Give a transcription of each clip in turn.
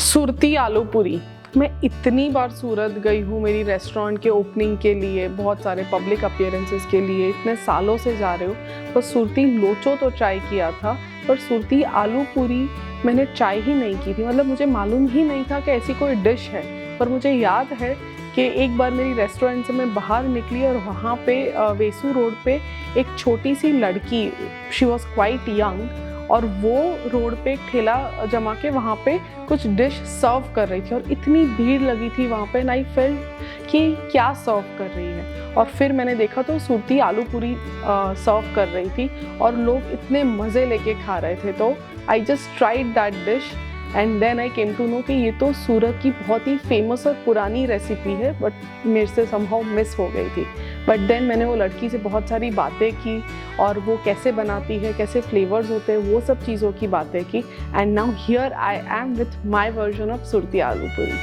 सुरती आलू पूरी। मैं इतनी बार सूरत गई हूँ मेरी रेस्टोरेंट के ओपनिंग के लिए, बहुत सारे पब्लिक अपीयरेंसेस के लिए, इतने सालों से जा रहे हो। पर सुरती लोचो तो ट्राई किया था, पर सुरती आलू पूरी मैंने ट्राई ही नहीं की थी। मतलब मुझे मालूम ही नहीं था कि ऐसी कोई डिश है। पर मुझे याद है कि एक बार मेरी रेस्टोरेंट से मैं बाहर निकली और वहाँ पे वेसू रोड पे एक छोटी सी लड़की, शी वॉज क्वाइट यंग, और वो रोड पे एक ठेला जमा के वहाँ पे कुछ डिश सर्व कर रही थी और इतनी भीड़ लगी थी वहाँ पे, एंड आई फेल्ट कि क्या सर्व कर रही है। और फिर मैंने देखा तो सुरती आलू पूरी सर्व कर रही थी और लोग इतने मज़े लेके खा रहे थे। तो I just tried that dish and then I came to know कि ये तो सूरत की बहुत ही फेमस और पुरानी रेसिपी है, बट मेरे से समहाउ मिस हो गई थी। बट देन मैंने वो लड़की से बहुत सारी बातें की और वो कैसे बनाती है, कैसे फ्लेवर्स होते हैं, वो सब चीज़ों की बातें की। And now here I am with my version of Surti आलू पूरी।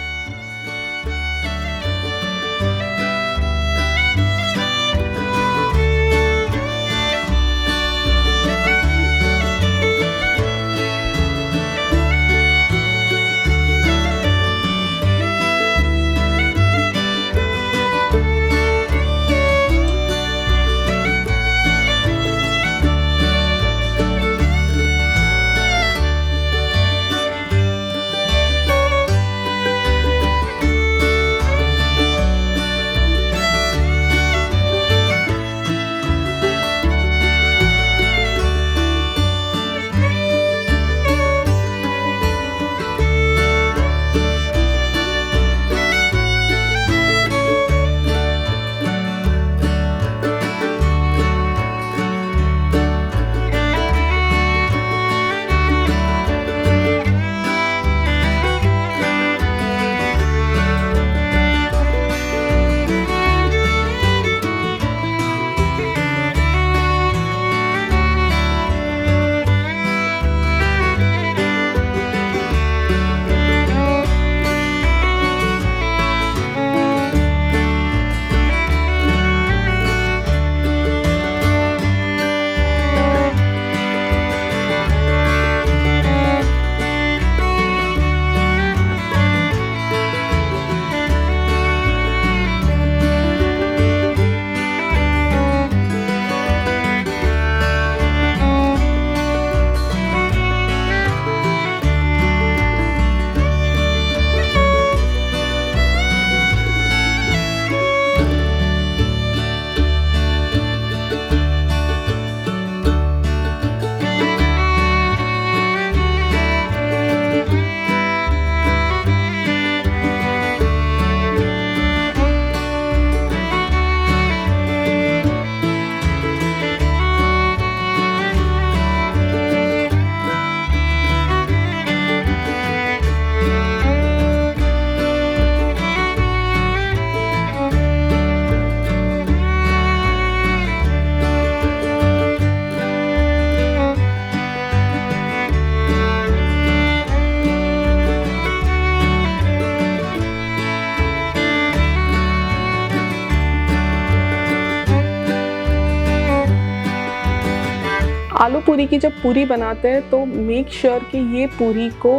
आलू पूरी की जब पूरी बनाते हैं तो मेक श्योर कि ये पूरी को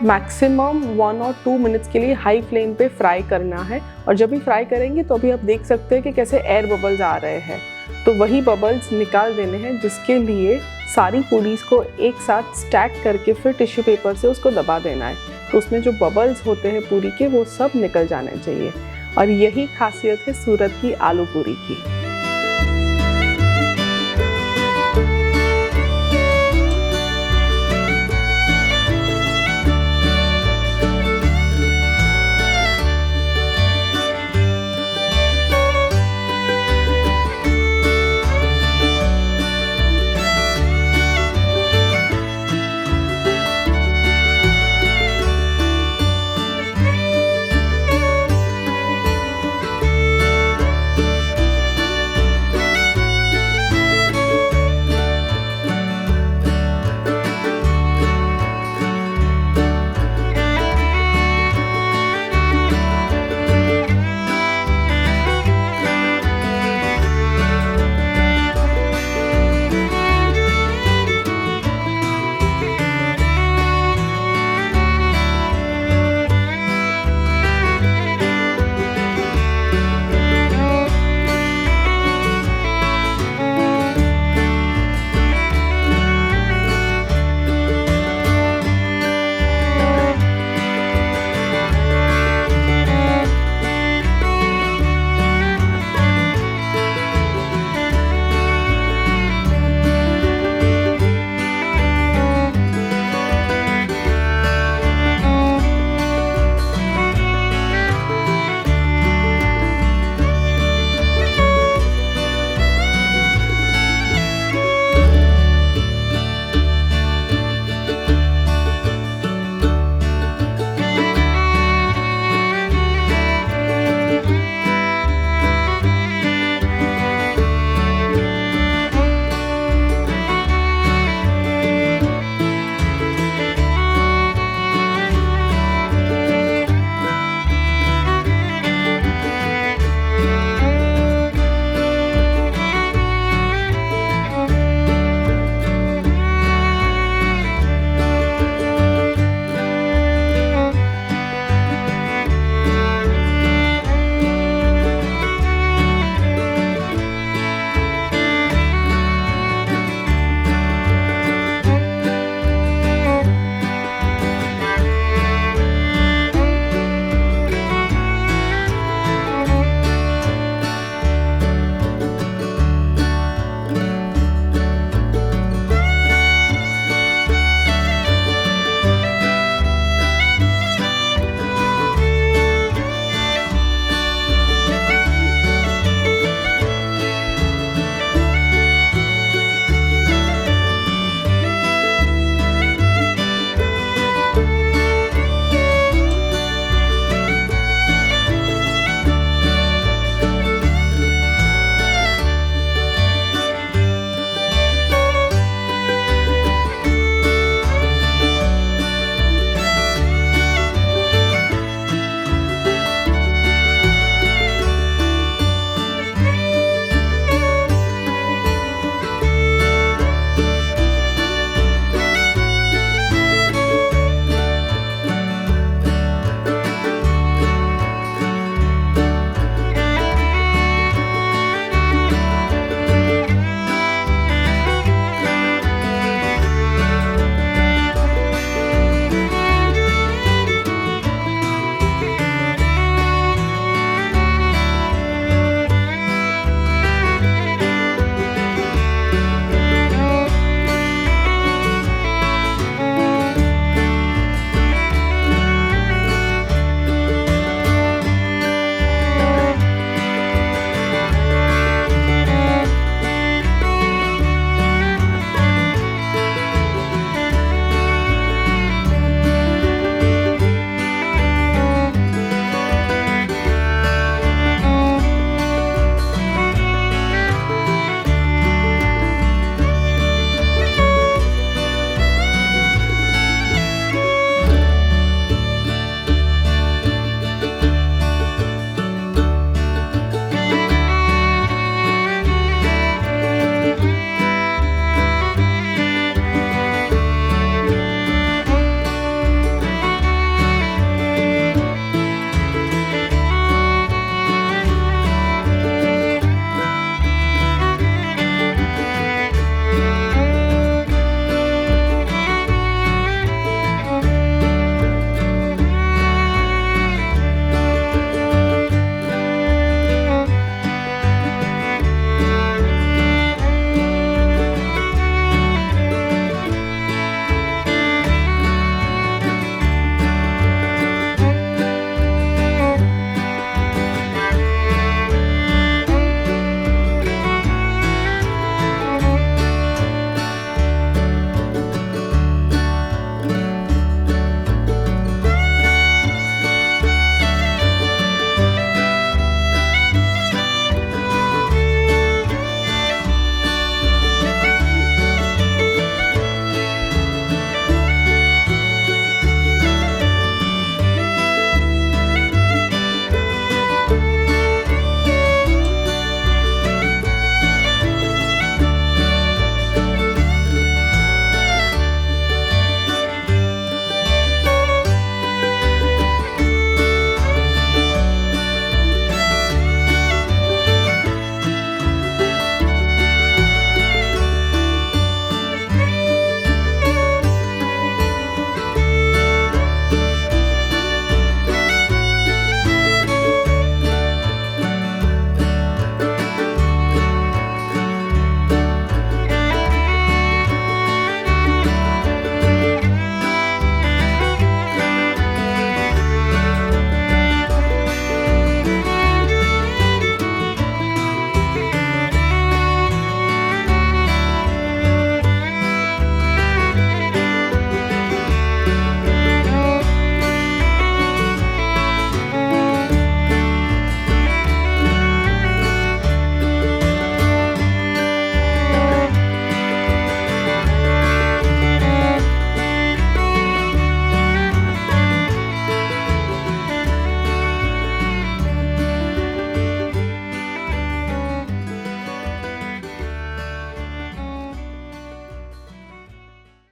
मैक्सिमम 1 और 2 मिनट्स के लिए हाई फ्लेम पे फ्राई करना है। और जब भी फ्राई करेंगे तो अभी आप देख सकते हैं कि कैसे एयर बबल्स आ रहे हैं, तो वही बबल्स निकाल देने हैं, जिसके लिए सारी पूरीज को एक साथ स्टैक करके फिर टिश्यू पेपर से उसको दबा देना है। तो उसमें जो बबल्स होते हैं पूरी के, वो सब निकल जाने चाहिए। और यही खासियत है सूरत की आलू पूरी की।